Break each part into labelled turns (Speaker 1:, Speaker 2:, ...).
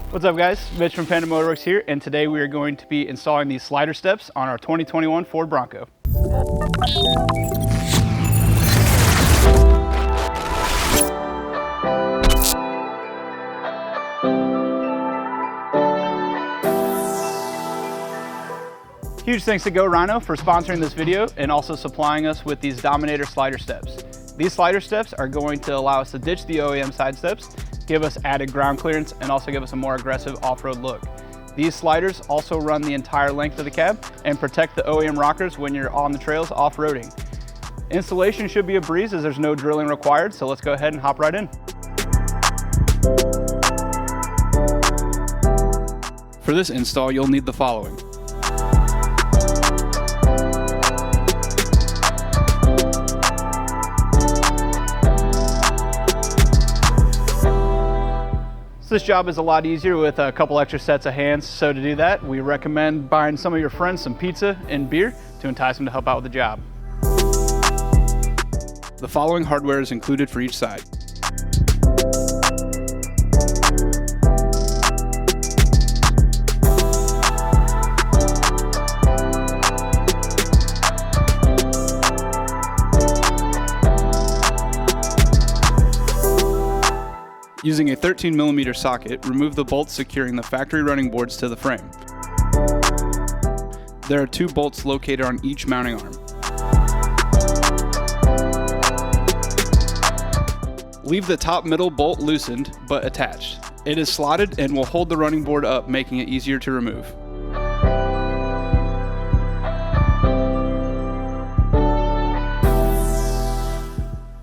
Speaker 1: What's up guys, Mitch from Panda Motorworks here, and today we are going to be installing these slider steps on our 2021 Ford Bronco. Huge thanks to Rhino for sponsoring this video and also supplying us with these Dominator slider steps. These slider steps are going to allow us to ditch the OEM side steps, give us added ground clearance, and also give us a more aggressive off-road look. These sliders also run the entire length of the cab and protect the OEM rockers when you're on the trails off-roading. Installation should be a breeze as there's no drilling required, so let's go ahead and hop right in. For this install, you'll need the following. So this job is a lot easier with a couple extra sets of hands, so to do that, we recommend buying some of your friends some pizza and beer to entice them to help out with the job. The following hardware is included for each side. Using a 13mm socket, remove the bolts securing the factory running boards to the frame. There are 2 bolts located on each mounting arm. Leave the top middle bolt loosened but attached. It is slotted and will hold the running board up, making it easier to remove.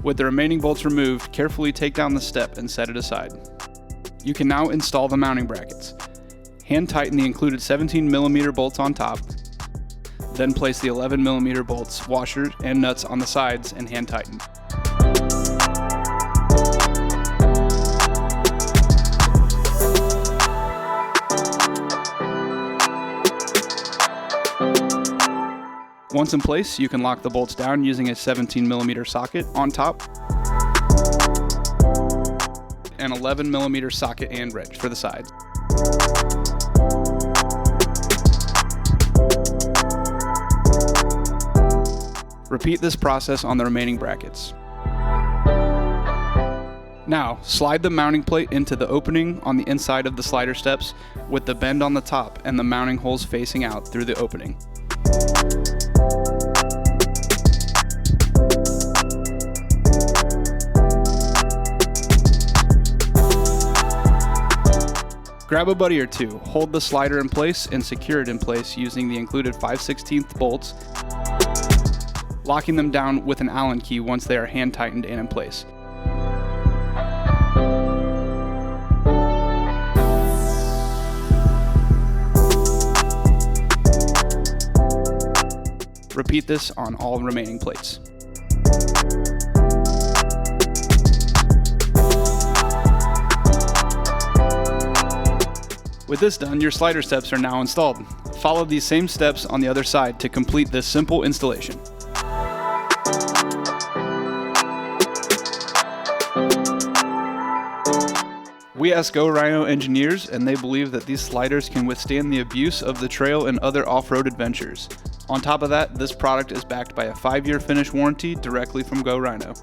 Speaker 1: With the remaining bolts removed, carefully take down the step and set it aside. You can now install the mounting brackets. Hand tighten the included 17mm bolts on top, then place the 11mm bolts, washers, and nuts on the sides and hand tighten. Once in place, you can lock the bolts down using a 17mm socket on top, an 11mm socket and wrench for the sides. Repeat this process on the remaining brackets. Now, slide the mounting plate into the opening on the inside of the slider steps with the bend on the top and the mounting holes facing out through the opening. Grab a buddy or two, hold the slider in place and secure it in place using the included 5/16 bolts, locking them down with an Allen key once they are hand tightened and in place. Repeat this on all remaining plates. With this done, your slider steps are now installed. Follow these same steps on the other side to complete this simple installation. We asked Rhino engineers, and they believe that these sliders can withstand the abuse of the trail and other off-road adventures. On top of that, this product is backed by a 5-year finish warranty directly from Rhino.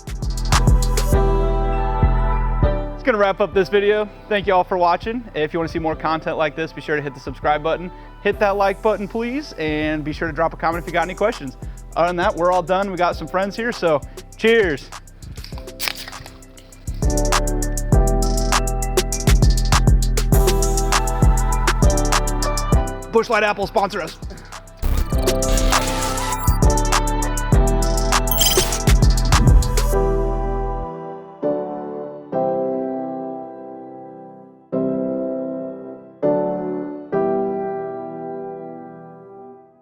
Speaker 1: It's gonna wrap up this video. Thank you all for watching. If you want to see more content like this, be sure to hit the subscribe button, hit that like button please, and be sure to drop a comment if you got any questions. Other than that, we're all done. We got some friends here, so cheers. Busch Light Apple sponsor us.